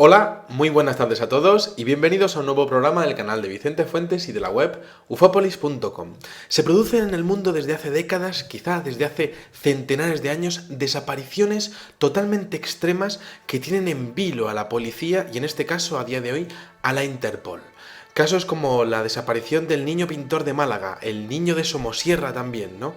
Hola, muy buenas tardes a todos y bienvenidos a un nuevo programa del canal de Vicente Fuentes y de la web ufopolis.com. Se producen en el mundo desde hace décadas, quizá desde hace centenares de años, desapariciones totalmente extremas que tienen en vilo a la policía y en este caso, a día de hoy, a la Interpol. Casos como la desaparición del niño pintor de Málaga, el niño de Somosierra también, ¿no?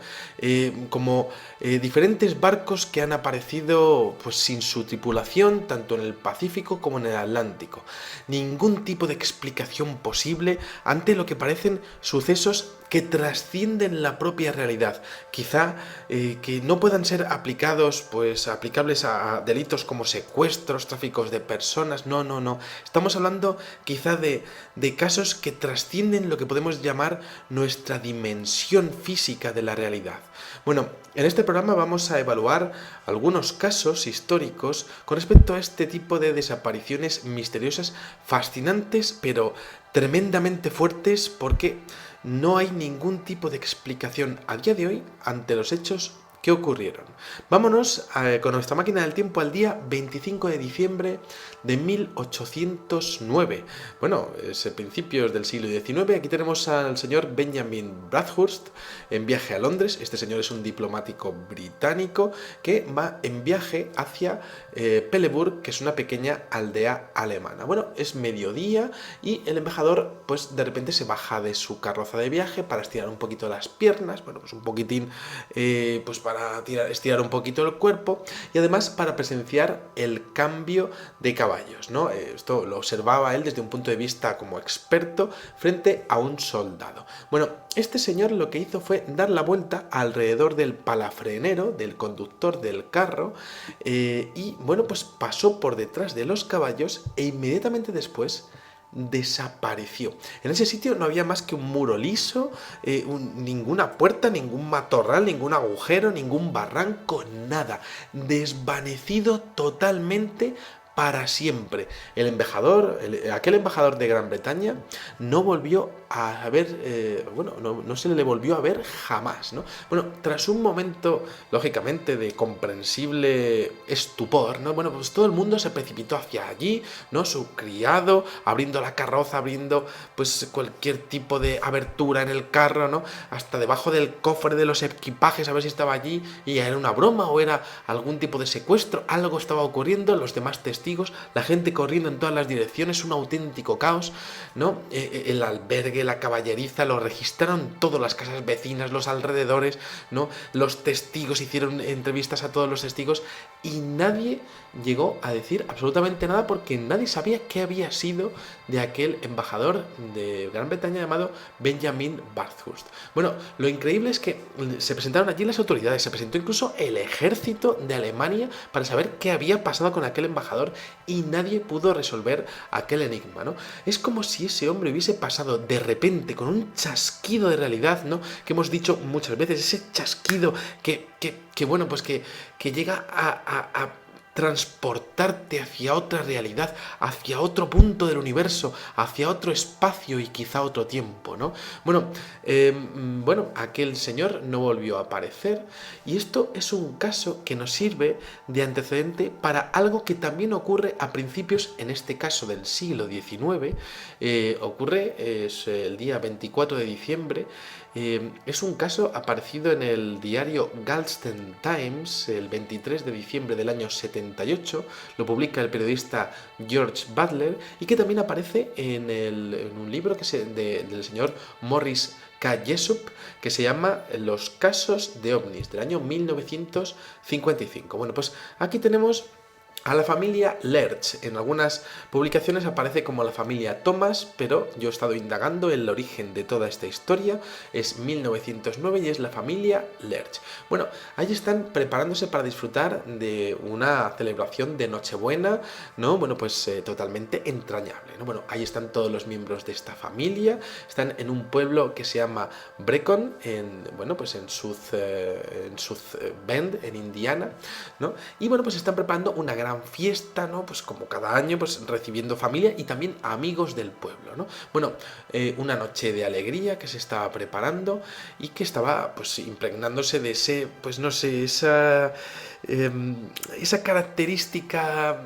Como diferentes barcos que han aparecido pues sin su tripulación, tanto en el Pacífico como en el Atlántico. Ningún tipo de explicación posible ante lo que parecen sucesos que trascienden la propia realidad. Quizá que no puedan ser aplicables a delitos como secuestros, tráficos de personas. No. Estamos hablando quizá de casos que trascienden lo que podemos llamar nuestra dimensión física de la realidad. Bueno, en este programa vamos a evaluar algunos casos históricos con respecto a este tipo de desapariciones misteriosas, fascinantes, pero tremendamente fuertes porque no hay ningún tipo de explicación a día de hoy ante los hechos que ocurrieron. Vámonos con nuestra máquina del tiempo al día 25 de diciembre de 1809. Bueno, es principios del siglo XIX. Aquí tenemos al señor Benjamin Bathurst en viaje a Londres. Este señor es un diplomático británico que va en viaje hacia Pelleburg, que es una pequeña aldea alemana. Bueno, es mediodía y el embajador pues de repente se baja de su carroza de viaje para estirar un poquito las piernas, bueno, pues un poquitín pues para estirar un poquito el cuerpo y además para presenciar el cambio de caballos, ¿no? Esto lo observaba él desde un punto de vista como experto frente a un soldado. Bueno, este señor lo que hizo fue dar la vuelta alrededor del palafrenero, del conductor del carro, y bueno, pues pasó por detrás de los caballos e inmediatamente después desapareció. En ese sitio no había más que un muro liso, ninguna puerta, ningún matorral, ningún agujero, ningún barranco, nada. Desvanecido totalmente para siempre. El embajador, aquel embajador de Gran Bretaña, no volvió a ver, no se le volvió a ver jamás, ¿no? Bueno, tras un momento, lógicamente, de comprensible estupor, ¿no? Bueno, pues todo el mundo se precipitó hacia allí, ¿no? Su criado, abriendo la carroza, abriendo, pues, cualquier tipo de abertura en el carro, ¿no? Hasta debajo del cofre de los equipajes, a ver si estaba allí, y era una broma o era algún tipo de secuestro, algo estaba ocurriendo, los demás testigos, la gente corriendo en todas las direcciones, un auténtico caos, ¿no? El albergue, la caballeriza, lo registraron todas las casas vecinas, los alrededores, ¿no? Los testigos hicieron entrevistas a todos los testigos y nadie llegó a decir absolutamente nada porque nadie sabía qué había sido de aquel embajador de Gran Bretaña llamado Benjamin Bathurst. Bueno, lo increíble es que se presentaron allí las autoridades, se presentó incluso el ejército de Alemania para saber qué había pasado con aquel embajador y nadie pudo resolver aquel enigma, ¿no? Es como si ese hombre hubiese pasado de repente con un chasquido de realidad, ¿no? Que hemos dicho muchas veces, ese chasquido que bueno, pues que llega a transportarte hacia otra realidad, hacia otro punto del universo, hacia otro espacio y quizá otro tiempo, ¿no? Bueno, aquel señor no volvió a aparecer y esto es un caso que nos sirve de antecedente para algo que también ocurre a principios, en este caso del siglo XIX, es el día 24 de diciembre. Es un caso aparecido en el diario Galveston Times el 23 de diciembre del año 78, lo publica el periodista George Butler y que también aparece en un libro del señor Morris K. Jessup que se llama Los casos de ovnis del año 1955. Bueno, pues aquí tenemos a la familia Lerch. En algunas publicaciones aparece como la familia Thomas, pero yo he estado indagando el origen de toda esta historia, es 1909 y es la familia Lerch. Bueno, ahí están preparándose para disfrutar de una celebración de Nochebuena, ¿no? Bueno, pues totalmente entrañable, ¿no? Bueno, ahí están todos los miembros de esta familia, están en un pueblo que se llama Brecon, en South Bend, en Indiana, ¿no? Y bueno, pues están preparando una gran fiesta, ¿no? Pues como cada año, pues recibiendo familia y también amigos del pueblo, ¿no? Bueno, una noche de alegría que se estaba preparando y que estaba, pues, impregnándose de ese, pues no sé, esa característica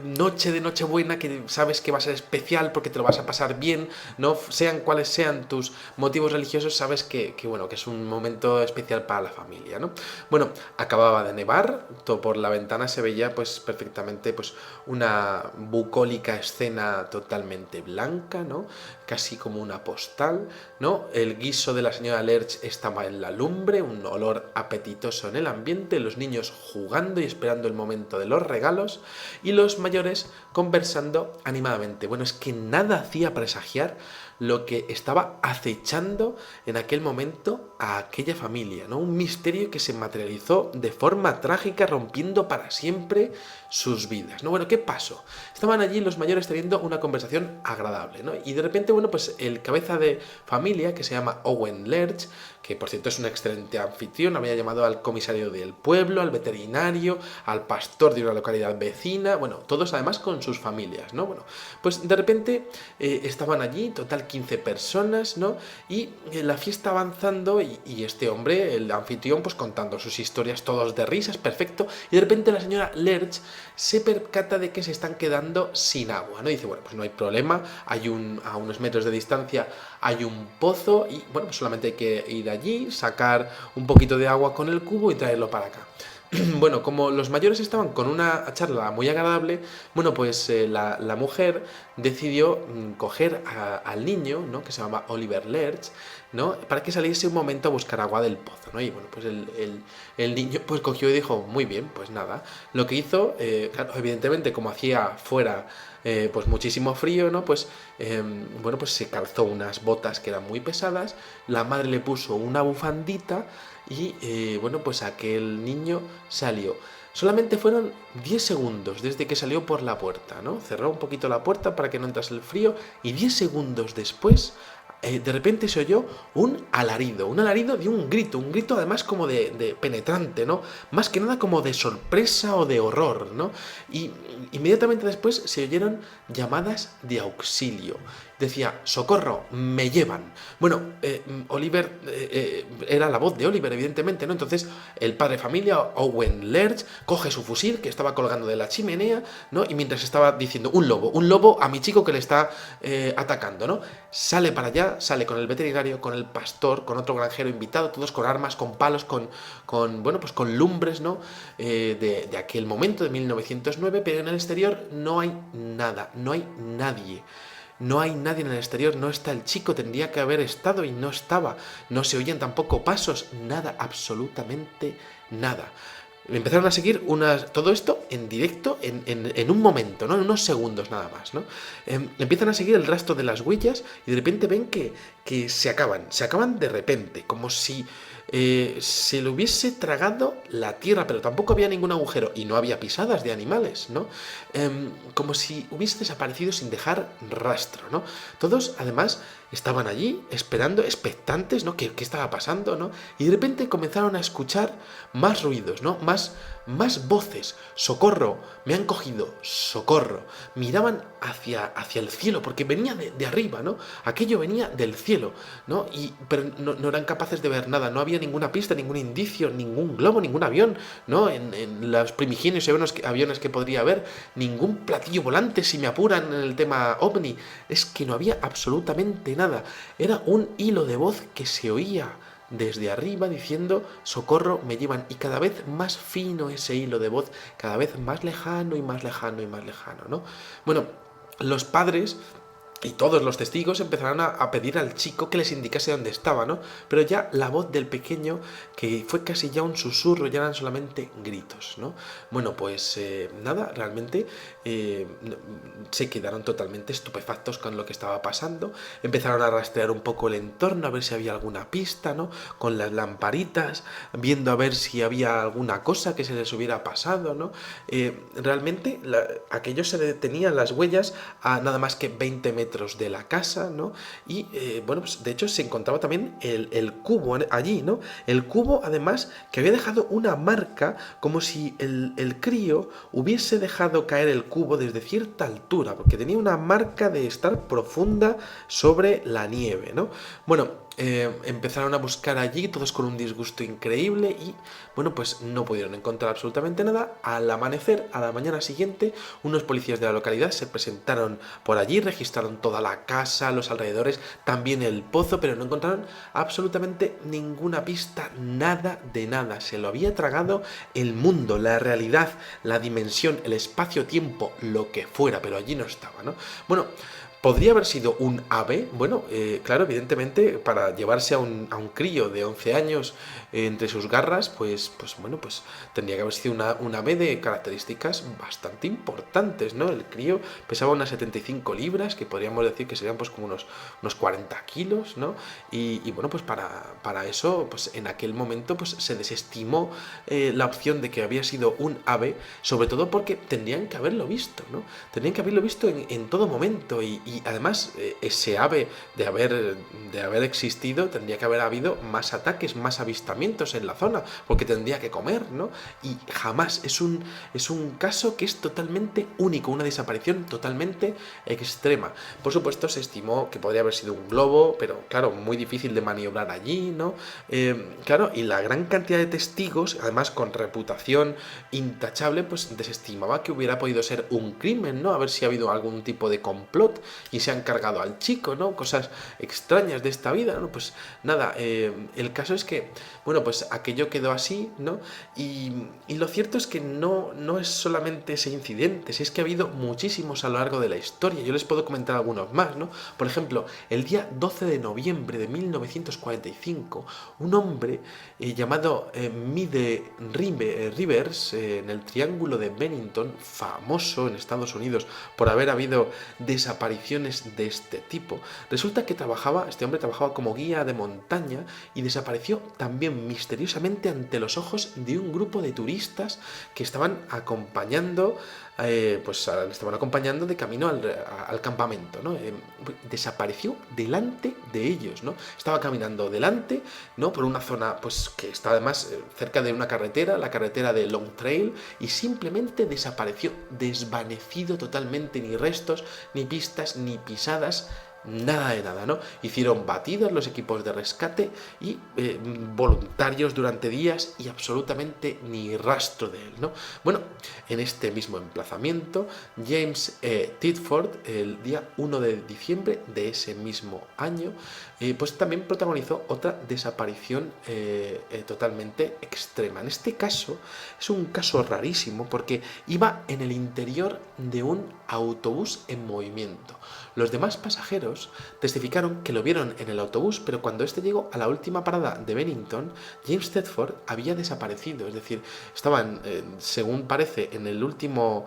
noche de Nochebuena que sabes que va a ser especial porque te lo vas a pasar bien, no sean cuales sean tus motivos religiosos, sabes bueno, que es un momento especial para la familia, ¿no? Bueno, acababa de nevar, todo por la ventana se veía pues perfectamente pues una bucólica escena totalmente blanca, ¿no? Casi como una postal, ¿no? El guiso de la señora Lerch estaba en la lumbre, un olor apetitoso en el ambiente, los niños jugando y esperando el momento de los regalos y los mayores conversando animadamente. Bueno, es que nada hacía presagiar lo que estaba acechando en aquel momento a aquella familia, ¿no? Un misterio que se materializó de forma trágica, rompiendo para siempre sus vidas, ¿no? Bueno, ¿qué pasó? Estaban allí los mayores teniendo una conversación agradable, ¿no? Y de repente, bueno, pues el cabeza de familia, que se llama Owen Lerch, que por cierto es un excelente anfitrión, había llamado al comisario del pueblo, al veterinario, al pastor de una localidad vecina, bueno, todos además con sus familias, ¿no? Bueno, pues de repente estaban allí, total 15 personas, ¿no? Y la fiesta avanzando y este hombre, el anfitrión, pues contando sus historias todos de risas, perfecto, y de repente la señora Lerch se percata de que se están quedando sin agua, ¿no? Y dice, bueno, pues no hay problema, a unos metros de distancia hay un pozo y, bueno, pues solamente hay que ir allí, sacar un poquito de agua con el cubo y traerlo para acá. Bueno, como los mayores estaban con una charla muy agradable, bueno, pues la mujer decidió coger al niño, ¿no? Que se llama Oliver Lerch, ¿no? Para que saliese un momento a buscar agua del pozo, ¿no? Y bueno, pues el niño pues cogió y dijo, muy bien, pues nada. Lo que hizo, claro, evidentemente como hacía fuera pues muchísimo frío, ¿no? Pues bueno, pues se calzó unas botas que eran muy pesadas, la madre le puso una bufandita y bueno, pues aquel niño salió. Solamente fueron 10 segundos desde que salió por la puerta, ¿no? Cerró un poquito la puerta para que no entrase el frío y 10 segundos después de repente se oyó un alarido de un grito además como de penetrante, ¿no? Más que nada como de sorpresa o de horror, ¿no? Y inmediatamente después se oyeron llamadas de auxilio. Decía, socorro, me llevan. Bueno, Oliver, era la voz de Oliver, evidentemente, ¿no? Entonces el padre de familia, Owen Lerch, coge su fusil que estaba colgando de la chimenea, ¿no? Y mientras estaba diciendo, un lobo a mi chico que le está atacando, ¿no? Sale para allá, sale con el veterinario, con el pastor, con otro granjero invitado, todos con armas, con palos, bueno, pues con lumbres, ¿no? De aquel momento, de 1909, pero en el exterior no hay nada, no hay nadie. No hay nadie en el exterior, no está el chico, tendría que haber estado y no estaba. No se oían tampoco pasos, nada, absolutamente nada. Empezaron a seguir todo esto en directo en un momento, ¿no? En unos segundos nada más, ¿no? Empiezan a seguir el rastro de las huellas y de repente ven que se acaban de repente, como si se lo hubiese tragado la tierra, pero tampoco había ningún agujero y no había pisadas de animales, ¿no? Como si hubiese desaparecido sin dejar rastro, ¿no? Todos, además, estaban allí esperando, expectantes, ¿no? ¿Qué estaba pasando, no? Y de repente comenzaron a escuchar más ruidos, ¿no? Más voces. ¡Socorro! Me han cogido. ¡Socorro! Miraban hacia el cielo, porque venía de arriba, ¿no? Aquello venía del cielo, ¿no? Pero no eran capaces de ver nada, no había ninguna pista, ningún indicio, ningún globo, ningún avión, ¿no? En los primigenios aviones que podría haber, ningún platillo volante, si me apuran en el tema ovni. Es que no había absolutamente nada. Era un hilo de voz que se oía desde arriba diciendo socorro, me llevan, y cada vez más fino ese hilo de voz, cada vez más lejano y más lejano y más lejano, ¿no? Bueno, los padres y todos los testigos empezaron a pedir al chico que les indicase dónde estaba, ¿no? Pero ya la voz del pequeño, que fue casi ya un susurro, ya eran solamente gritos, ¿no? Bueno, pues nada, realmente se quedaron totalmente estupefactos con lo que estaba pasando. Empezaron a rastrear un poco el entorno, a ver si había alguna pista, ¿no? Con las lamparitas, viendo a ver si había alguna cosa que se les hubiera pasado, ¿no? Realmente aquello se detenía, las huellas, a nada más que 20 metros de la casa, ¿no? Y bueno, pues de hecho se encontraba también el cubo allí, ¿no? El cubo, además, que había dejado una marca como si el crío hubiese dejado caer el cubo desde cierta altura, porque tenía una marca de estar profunda sobre la nieve, ¿no? Bueno, empezaron a buscar allí, todos con un disgusto increíble y, bueno, pues no pudieron encontrar absolutamente nada. Al amanecer, a la mañana siguiente, unos policías de la localidad se presentaron por allí, registraron toda la casa, los alrededores, también el pozo, pero no encontraron absolutamente ninguna pista, nada de nada. Se lo había tragado el mundo, la realidad, la dimensión, el espacio-tiempo, lo que fuera, pero allí no estaba, ¿no? Bueno, ¿podría haber sido un ave? Bueno, claro, evidentemente, para llevarse a un crío de 11 años entre sus garras, pues tendría que haber sido un ave de características bastante importantes, ¿no? El crío pesaba unas 75 libras, que podríamos decir que serían pues como unos 40 kilos, ¿no? Y bueno, pues para eso, pues en aquel momento pues se desestimó la opción de que había sido un ave, sobre todo porque tendrían que haberlo visto, ¿no? Tendrían que haberlo visto en todo momento y además ese ave de haber existido tendría que haber habido más ataques, más avistamientos en la zona, porque tendría que comer, ¿no? Y jamás, es un caso que es totalmente único, una desaparición totalmente extrema. Por supuesto se estimó que podría haber sido un globo, pero claro, muy difícil de maniobrar allí, ¿no? Claro, y la gran cantidad de testigos, además con reputación intachable, pues desestimaba que hubiera podido ser un crimen, ¿no? A ver si ha habido algún tipo de complot y se han cargado al chico, ¿no? Cosas extrañas de esta vida, ¿no? Pues nada, el caso es que, bueno, pues aquello quedó así, ¿no? Y lo cierto es que no es solamente ese incidente, si es que ha habido muchísimos a lo largo de la historia. Yo les puedo comentar algunos más, ¿no? Por ejemplo, el día 12 de noviembre de 1945, un hombre llamado Mide Rivers, en el Triángulo de Bennington, famoso en Estados Unidos por haber habido desapariciones de este tipo. Resulta que este hombre trabajaba como guía de montaña y desapareció también misteriosamente ante los ojos de un grupo de turistas que estaban acompañando le estaban acompañando de camino al campamento, ¿no? Desapareció delante de ellos, ¿no? Estaba caminando delante, ¿no? Por una zona, pues que está además cerca de una carretera, la carretera de Long Trail, y simplemente desapareció, desvanecido totalmente, ni restos, ni pistas, ni pisadas, nada de nada, ¿no? Hicieron batidas los equipos de rescate y voluntarios durante días y absolutamente ni rastro de él, ¿no? Bueno, en este mismo emplazamiento, James Titford, el día 1 de diciembre de ese mismo año, pues también protagonizó otra desaparición totalmente extrema. En este caso, es un caso rarísimo porque iba en el interior de un autobús en movimiento. Los demás pasajeros testificaron que lo vieron en el autobús, pero cuando este llegó a la última parada de Bennington, James Thetford había desaparecido. Es decir, estaban, según parece, en el último,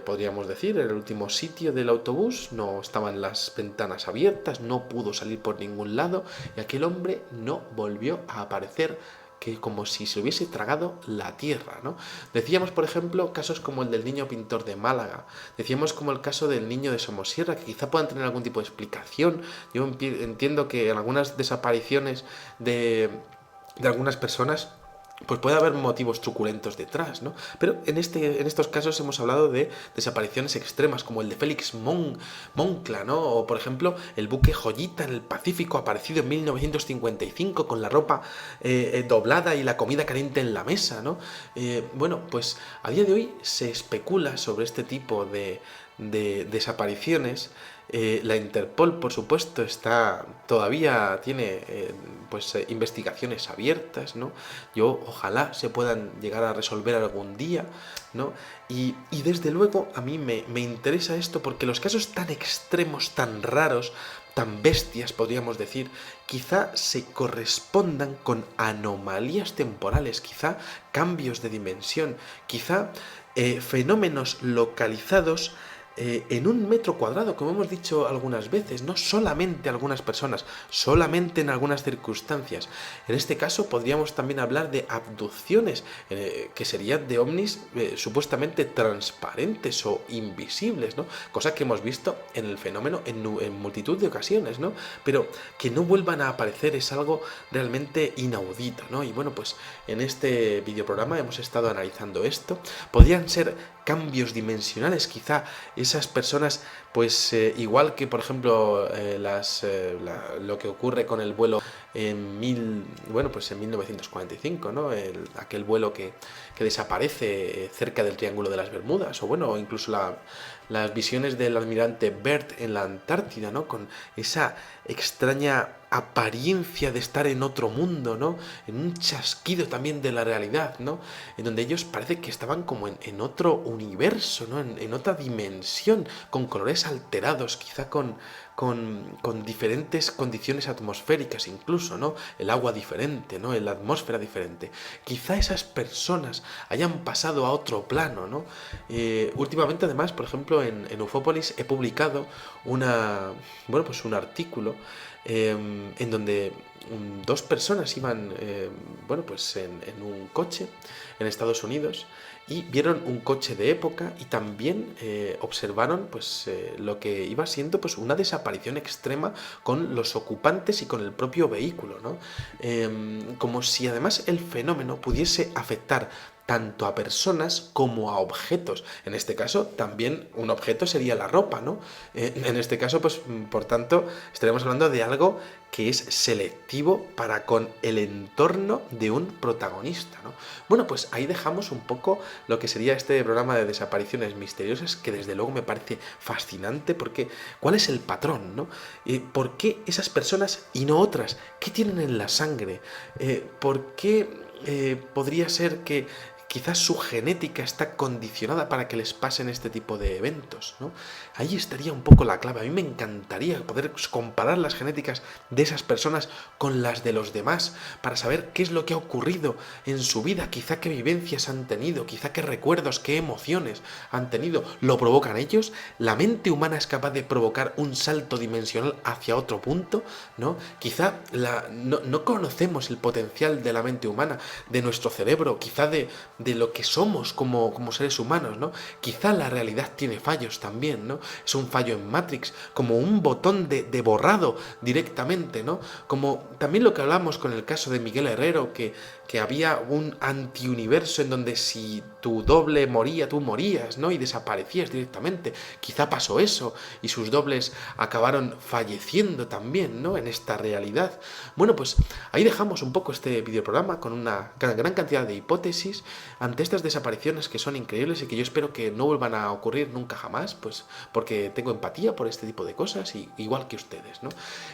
podríamos decir, en el último sitio del autobús, no estaban las ventanas abiertas, no pudo salir por ningún lado y aquel hombre no volvió a aparecer, que como si se hubiese tragado la tierra, ¿no? Decíamos, por ejemplo, casos como el del niño pintor de Málaga, decíamos como el caso del niño de Somosierra, que quizá puedan tener algún tipo de explicación. Yo entiendo que en algunas desapariciones de algunas personas pues puede haber motivos truculentos detrás, ¿no? Pero en estos casos hemos hablado de desapariciones extremas, como el de Félix Moncla, ¿no? O, por ejemplo, el buque Joyita en el Pacífico, aparecido en 1955, con la ropa doblada y la comida caliente en la mesa, ¿no? Bueno, pues a día de hoy se especula sobre este tipo de desapariciones. La Interpol, por supuesto, todavía tiene investigaciones abiertas, ¿no? Ojalá se puedan llegar a resolver algún día, ¿no? Y desde luego a mí me interesa esto porque los casos tan extremos, tan raros, tan bestias, podríamos decir, quizá se correspondan con anomalías temporales, quizá cambios de dimensión, quizá fenómenos localizados en un metro cuadrado, como hemos dicho algunas veces, no solamente algunas personas, solamente en algunas circunstancias. En este caso podríamos también hablar de abducciones, que serían de ovnis supuestamente transparentes o invisibles, ¿no? Cosa que hemos visto en el fenómeno en multitud de ocasiones, ¿no? Pero que no vuelvan a aparecer es algo realmente inaudito, ¿no? Y bueno, pues en este videoprograma hemos estado analizando esto. Podrían ser cambios dimensionales, quizá esas personas, pues igual que por ejemplo lo que ocurre con el vuelo en 1945, ¿no? Aquel vuelo que desaparece cerca del Triángulo de las Bermudas, o bueno, incluso las visiones del almirante Byrd en la Antártida, ¿no? Con esa extraña apariencia de estar en otro mundo, ¿no? En un chasquido también de la realidad, ¿no? En donde ellos parece que estaban como en otro universo, ¿no? En otra dimensión, con colores alterados, quizá con diferentes condiciones atmosféricas incluso, ¿no? El agua diferente, ¿no? La atmósfera diferente. Quizá esas personas hayan pasado a otro plano, ¿no? Últimamente además, por ejemplo, en Ufópolis he publicado un artículo en donde dos personas iban en un coche en Estados Unidos y vieron un coche de época y también observaron lo que iba siendo pues una desaparición extrema con los ocupantes y con el propio vehículo, ¿no? Como si además el fenómeno pudiese afectar tanto a personas como a objetos. En este caso, también un objeto sería la ropa, ¿no? En este caso, pues, por tanto, estaremos hablando de algo que es selectivo para con el entorno de un protagonista, ¿no? Bueno, pues ahí dejamos un poco lo que sería este programa de desapariciones misteriosas, que desde luego me parece fascinante, porque ¿cuál es el patrón, no? ¿Por qué esas personas y no otras? ¿Qué tienen en la sangre? ¿Por qué podría ser que quizás su genética está condicionada para que les pasen este tipo de eventos, ¿no? Ahí estaría un poco la clave. A mí me encantaría poder comparar las genéticas de esas personas con las de los demás para saber qué es lo que ha ocurrido en su vida, quizá qué vivencias han tenido, quizá qué recuerdos, qué emociones han tenido. ¿Lo provocan ellos? ¿La mente humana es capaz de provocar un salto dimensional hacia otro punto, ¿no? Quizá no conocemos el potencial de la mente humana, de nuestro cerebro, quizá de lo que somos como seres humanos, ¿no? Quizá la realidad tiene fallos también, ¿no? Es un fallo en Matrix, como un botón de borrado directamente, ¿no? Como también lo que hablamos con el caso de Miguel Herrero, que había un antiuniverso en donde si tu doble moría, tú morías, ¿no? Y desaparecías directamente. Quizá pasó eso y sus dobles acabaron falleciendo también, ¿no? En esta realidad. Bueno, pues ahí dejamos un poco este videoprograma con una gran cantidad de hipótesis ante estas desapariciones que son increíbles y que yo espero que no vuelvan a ocurrir nunca jamás, pues porque tengo empatía por este tipo de cosas, igual que ustedes, ¿no?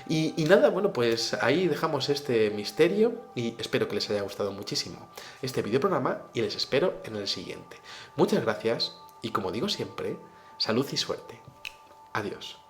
Y nada, bueno, pues ahí dejamos este misterio y espero que les haya gustado muchísimo este videoprograma y les espero en el siguiente. Muchas gracias y como digo siempre, salud y suerte. Adiós.